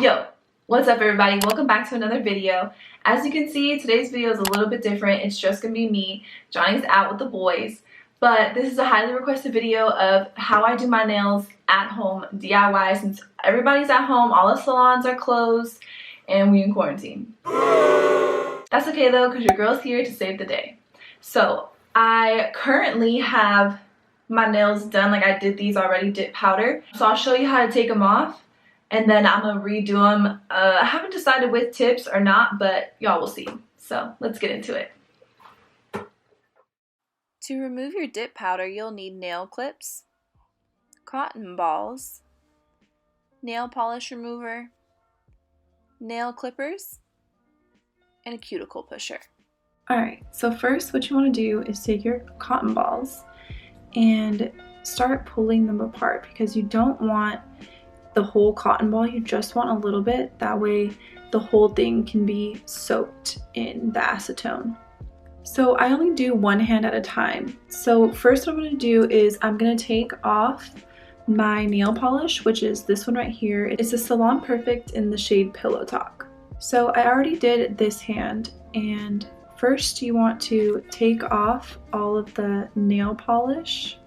Yo, what's up everybody? Welcome back to another video. As you can see, today's video is a little bit different. It's just gonna be me. Johnny's out with the boys, but this is a highly requested video of how I do my nails at home DIY since everybody's at home, all the salons are closed, and we in quarantine. That's okay though, because your girl's here to save the day. So I currently have my nails done, like I did these already, dip powder. So I'll show you how to take them off. And then I'm gonna redo them. I haven't decided with tips or not, but y'all will see. So let's get into it. To remove your dip powder, you'll need nail clips, cotton balls, nail polish remover, nail clippers, and a cuticle pusher. Alright, so first what you want to do is take your cotton balls and start pulling them apart because you don't want the whole cotton ball, you just want a little bit. That way the whole thing can be soaked in the acetone. So I only do one hand at a time. So first what I'm going to do is I'm going to take off my nail polish, which is this one right here. It's a Salon Perfect in the shade Pillow Talk. So I already did this hand, and first you want to take off all of the nail polish.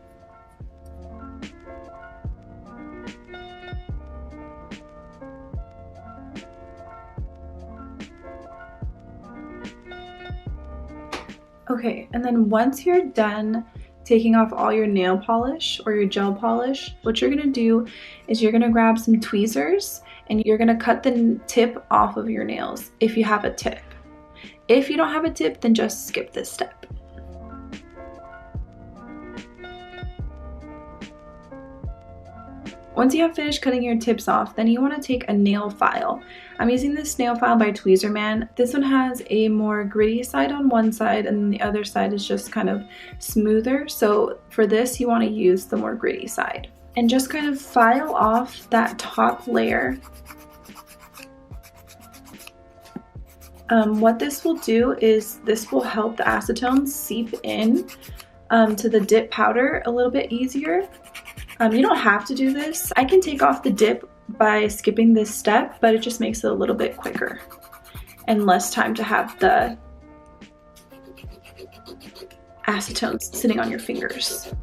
Okay, and then once you're done taking off all your nail polish or your gel polish, what you're gonna do is you're gonna grab some tweezers and you're gonna cut the tip off of your nails if you have a tip. If you don't have a tip, then just skip this step. Once you have finished cutting your tips off, then you want to take a nail file. I'm using this nail file by Tweezerman. This one has a more gritty side on one side and the other side is just kind of smoother. So for this, you want to use the more gritty side. And just kind of file off that top layer. What this will do is this will help the acetone seep in to the dip powder a little bit easier. You don't have to do this. I can take off the dip by skipping this step, but it just makes it a little bit quicker and less time to have the acetone sitting on your fingers.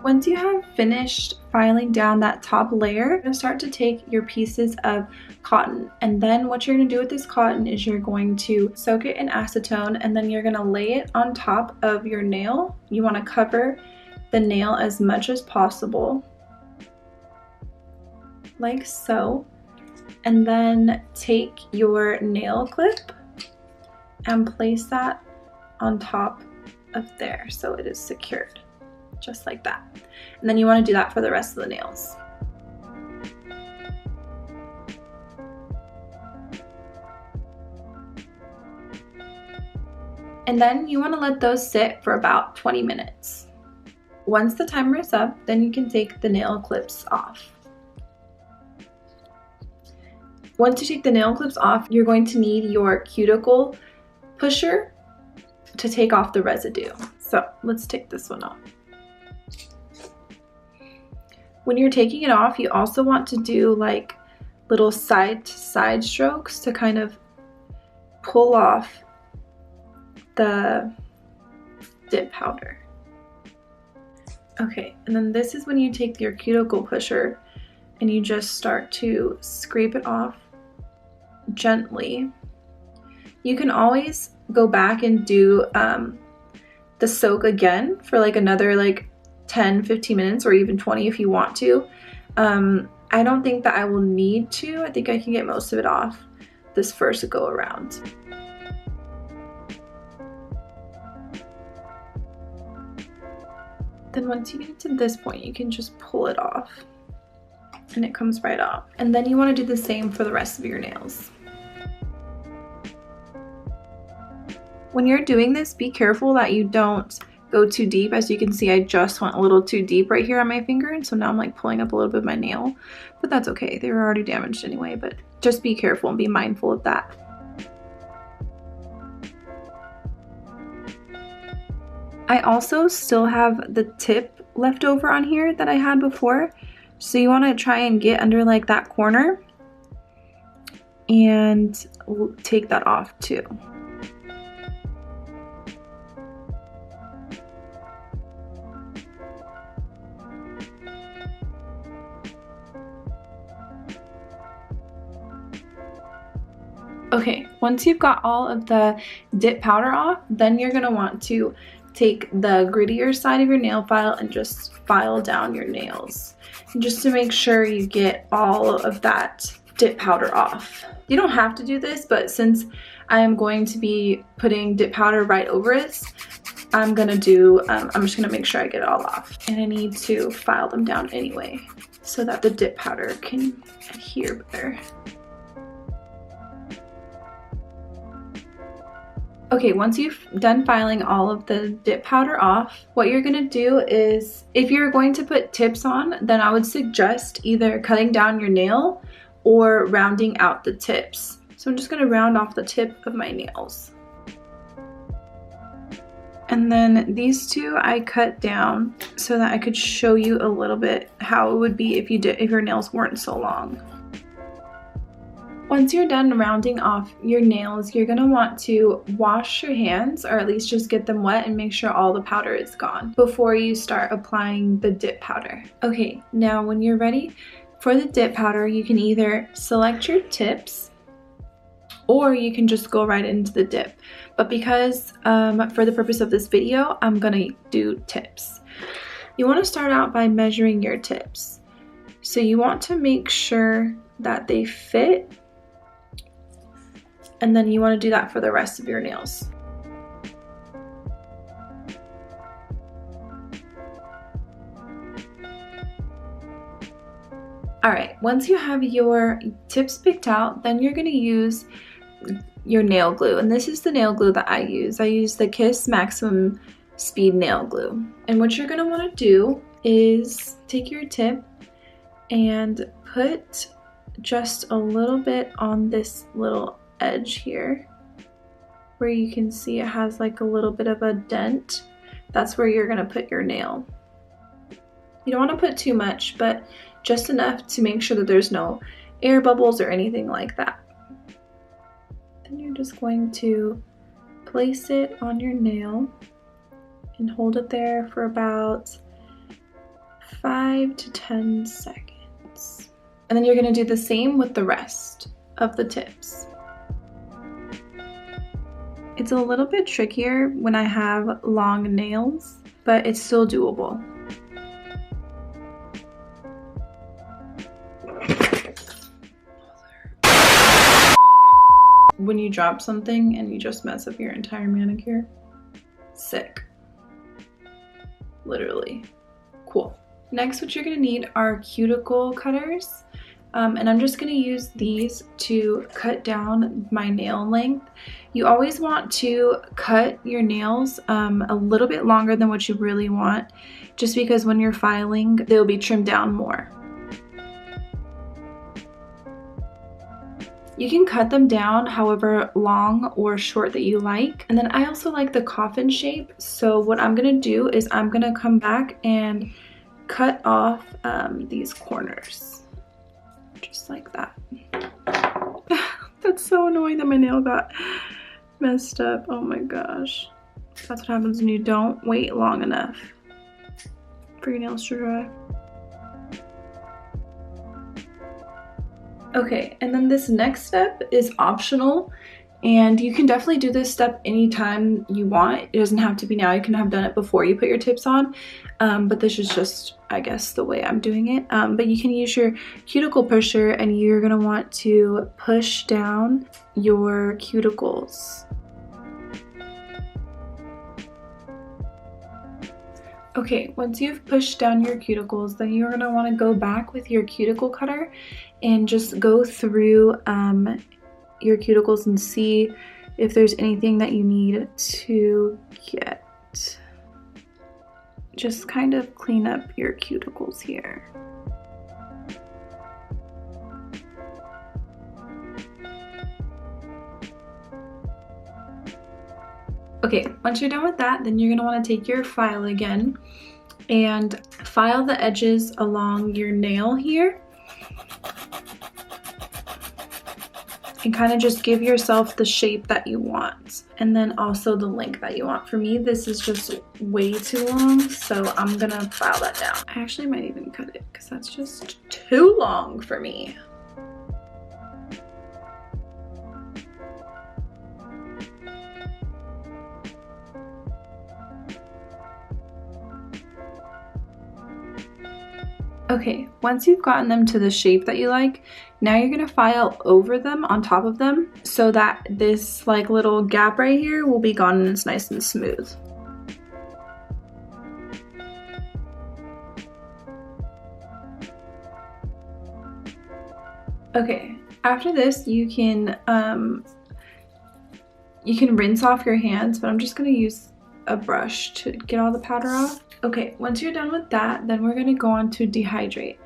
Once you have finished filing down that top layer, you're going to start to take your pieces of cotton, and then what you're going to do with this cotton is you're going to soak it in acetone and then you're going to lay it on top of your nail. You want to cover the nail as much as possible, like so, and then take your nail clip and place that on top of there so it is secured. Just like that. And then you want to do that for the rest of the nails. And then you want to let those sit for about 20 minutes. Once the timer is up, then you can take the nail clips off. Once you take the nail clips off, you're going to need your cuticle pusher to take off the residue. So let's take this one off. When you're taking it off, you also want to do like little side to side strokes to kind of pull off the dip powder. Okay, and then this is when you take your cuticle pusher and you just start to scrape it off gently. You can always go back and do the soak again for like another 10-15 minutes or even 20 if you want to. I don't think that I will need to. I think I can get most of it off this first go around. Then once you get to this point, you can just pull it off and it comes right off. And then you want to do the same for the rest of your nails. When you're doing this, be careful that you don't go too deep. As you can see, I just went a little too deep right here on my finger, and so now I'm like pulling up a little bit of my nail, but that's okay. They were already damaged anyway, but just be careful and be mindful of that. I also still have the tip left over on here that I had before. So you want to try and get under like that corner and take that off too. Okay, once you've got all of the dip powder off, then you're gonna want to take the grittier side of your nail file and just file down your nails. And just to make sure you get all of that dip powder off. You don't have to do this, but since I am going to be putting dip powder right over it, I'm just gonna make sure I get it all off. And I need to file them down anyway so that the dip powder can adhere better. Okay, once you've done filing all of the dip powder off, what you're gonna do is, if you're going to put tips on, then I would suggest either cutting down your nail or rounding out the tips. So I'm just gonna round off the tip of my nails. And then these two I cut down so that I could show you a little bit how it would be if your nails weren't so long. Once you're done rounding off your nails, you're gonna want to wash your hands, or at least just get them wet and make sure all the powder is gone before you start applying the dip powder. Okay, now when you're ready for the dip powder, you can either select your tips or you can just go right into the dip. But because for the purpose of this video, I'm gonna do tips. You wanna start out by measuring your tips. So you want to make sure that they fit, and then you want to do that for the rest of your nails. Alright, once you have your tips picked out, then you're going to use your nail glue. And this is the nail glue that I use. I use the Kiss Maximum Speed Nail Glue. And what you're going to want to do is take your tip and put just a little bit on this little edge here where you can see it has like a little bit of a dent. That's where you're gonna put your nail. You don't want to put too much, but just enough to make sure that there's no air bubbles or anything like that. Then you're just going to place it on your nail and hold it there for about 5 to 10 seconds. And then you're gonna do the same with the rest of the tips. It's a little bit trickier when I have long nails, but it's still doable. When you drop something and you just mess up your entire manicure, sick. Literally. Cool. Next, what you're gonna need are cuticle cutters. And I'm just going to use these to cut down my nail length. You always want to cut your nails a little bit longer than what you really want, just because when you're filing, they'll be trimmed down more. You can cut them down however long or short that you like. And then I also like the coffin shape. So what I'm going to do is I'm going to come back and cut off these corners. Just like that. That's so annoying that my nail got messed up. Oh my gosh. That's what happens when you don't wait long enough for your nails to dry. Okay, and then this next step is optional, and you can definitely do this step anytime you want. It doesn't have to be now. You can have done it before you put your tips on, but this is just, I guess, the way I'm doing it. But you can use your cuticle pusher, and you're gonna want to push down your cuticles. Okay, once you've pushed down your cuticles, then you're gonna wanna go back with your cuticle cutter and just go through your cuticles and see if there's anything that you need to get. Just kind of clean up your cuticles here. Okay, once you're done with that, then you're gonna wanna take your file again and file the edges along your nail here. And kind of just give yourself the shape that you want, and then also the length that you want. For me, this is just way too long, so I'm gonna file that down. I actually might even cut it because that's just too long for me. Okay, once you've gotten them to the shape that you like, now you're gonna file over them, on top of them, so that this like little gap right here will be gone and it's nice and smooth. Okay, after this you can rinse off your hands, but I'm just gonna use a brush to get all the powder off. Okay, once you're done with that, then we're gonna go on to dehydrate.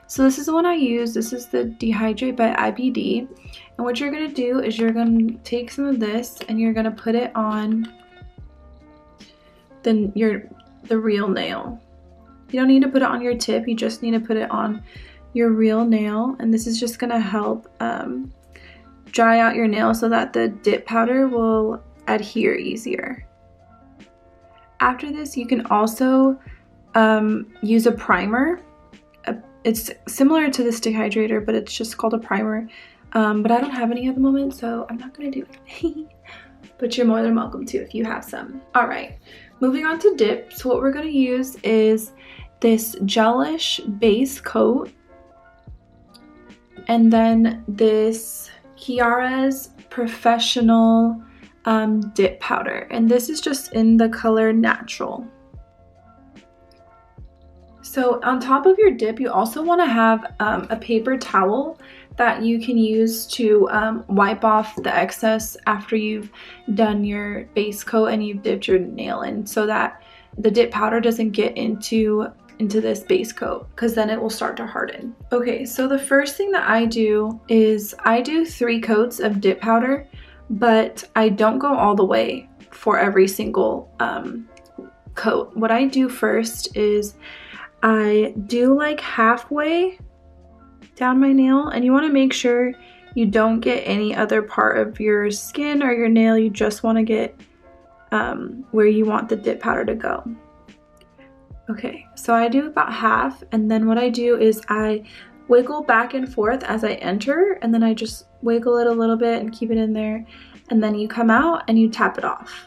So this is the one I use. This is the Dehydrate by IBD. And what you're gonna do is you're gonna take some of this and you're gonna put it on the real nail. You don't need to put it on your tip, you just need to put it on your real nail. And this is just gonna help dry out your nail so that the dip powder will adhere easier. After this, you can also use a primer. It's similar to this dehydrator, but it's just called a primer. But I don't have any at the moment, so I'm not gonna do it. But you're more than welcome to if you have some. All right, moving on to dip. So what we're gonna use is this gelish base coat, and then this Chiara's Professional dip powder, and this is just in the color Natural. So on top of your dip, you also want to have a paper towel that you can use to wipe off the excess after you've done your base coat and you've dipped your nail in, so that the dip powder doesn't get into this base coat, because then it will start to harden. Okay, so the first thing that I do is I do 3 coats of dip powder, but I don't go all the way for every single coat. What I do first is I do like halfway down my nail, and you want to make sure you don't get any other part of your skin or your nail. You just want to get where you want the dip powder to go. Okay, so I do about half, and then what I do is I wiggle back and forth as I enter, and then I just wiggle it a little bit and keep it in there, and then you come out and you tap it off.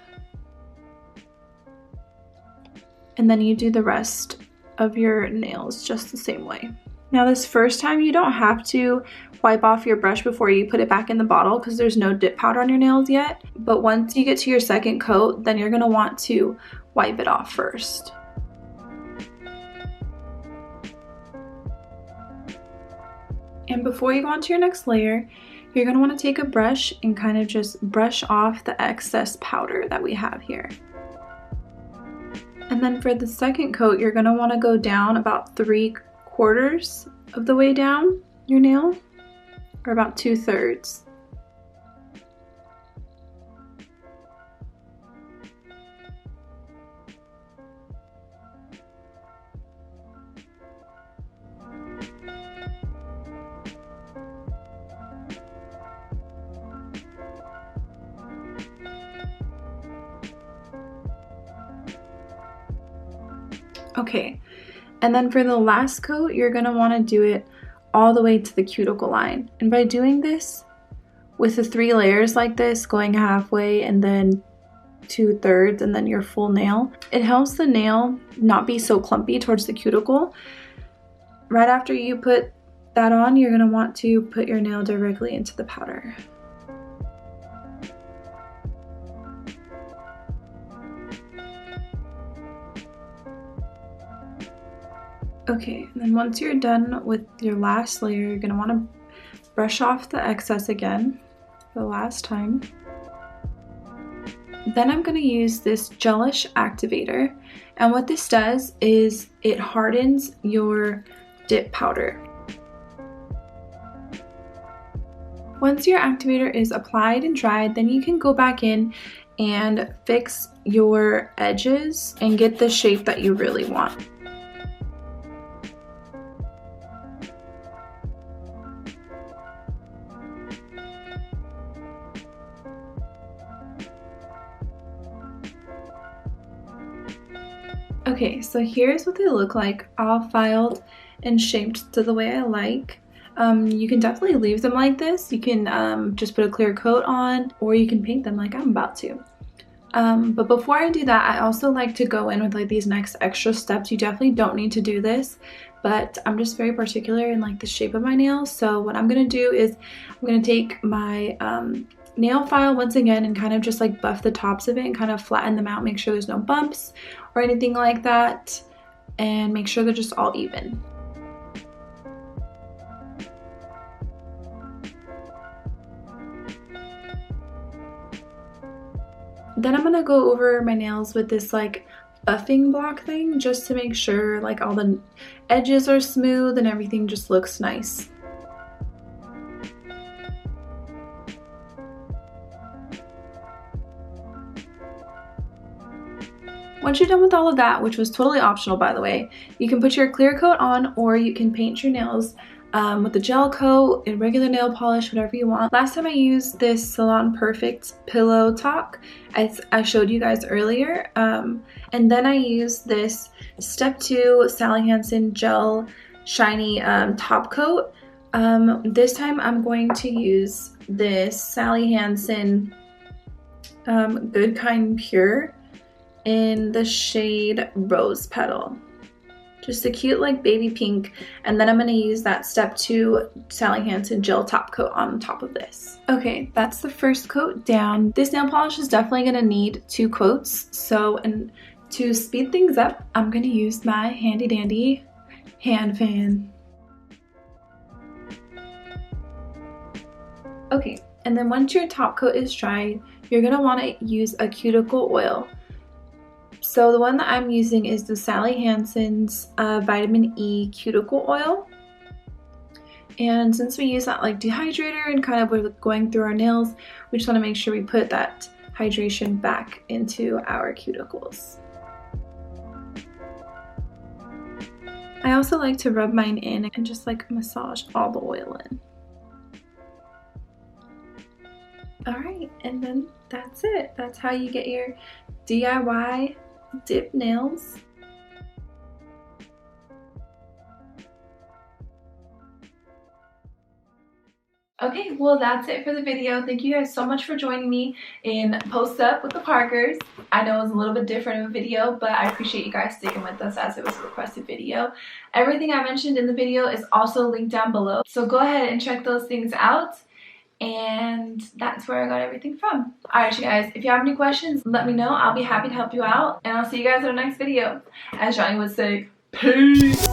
And then you do the rest of your nails just the same way. Now this first time you don't have to wipe off your brush before you put it back in the bottle, because there's no dip powder on your nails yet, but once you get to your second coat, then you're going to want to wipe it off first. And before you go on to your next layer, you're going to want to take a brush and kind of just brush off the excess powder that we have here. And then for the second coat, you're going to want to go down about 3/4 of the way down your nail, or about 2/3. Okay, and then for the last coat, you're going to want to do it all the way to the cuticle line. And by doing this with the 3 layers like this, going halfway and then 2/3 and then your full nail, it helps the nail not be so clumpy towards the cuticle. Right after you put that on, you're going to want to put your nail directly into the powder. Okay, and then once you're done with your last layer, you're going to want to brush off the excess again for the last time. Then I'm going to use this gelish activator, and what this does is it hardens your dip powder. Once your activator is applied and dried, then you can go back in and fix your edges and get the shape that you really want. Okay, so here's what they look like, all filed and shaped to the way I like. You can definitely leave them like this. You can just put a clear coat on, or you can paint them like I'm about to. But before I do that, I also like to go in with like these next extra steps. You definitely don't need to do this, but I'm just very particular in like the shape of my nails. So what I'm gonna do is I'm gonna take my nail file once again and kind of just like buff the tops of it and kind of flatten them out, make sure there's no bumps or anything like that, and make sure they're just all even. Then I'm gonna go over my nails with this like buffing block thing just to make sure like all the edges are smooth and everything just looks nice. Once you're done with all of that, which was totally optional by the way, you can put your clear coat on, or you can paint your nails with a gel coat, a regular nail polish, whatever you want. Last time I used this Salon Perfect Pillow Talk, I showed you guys earlier, and then I used this Step 2 Sally Hansen Gel Shiny Top Coat. This time I'm going to use this Sally Hansen Good Kind Pure in the shade Rose Petal. Just a cute like baby pink, and then I'm going to use that Step 2 Sally Hansen Gel Top Coat on top of this. Okay, that's the first coat down. This nail polish is definitely going to need 2 coats, so and to speed things up, I'm going to use my handy dandy hand fan. Okay, and then once your top coat is dry, you're going to want to use a cuticle oil. So the one that I'm using is the Sally Hansen's Vitamin E Cuticle Oil. And since we use that like dehydrator and kind of we're going through our nails, we just want to make sure we put that hydration back into our cuticles. I also like to rub mine in and just like massage all the oil in. Alright, and then that's it. That's how you get your DIY dip nails. Okay, well that's it for the video. Thank you guys so much for joining me in Post Up with the Parkers. I know it was a little bit different of a video, but I appreciate you guys sticking with us as it was a requested video. Everything I mentioned in the video is also linked down below, so go ahead and check those things out. And that's where I got everything from. Alright you guys, if you have any questions, let me know. I'll be happy to help you out. And I'll see you guys in the next video. As Johnny would say, peace!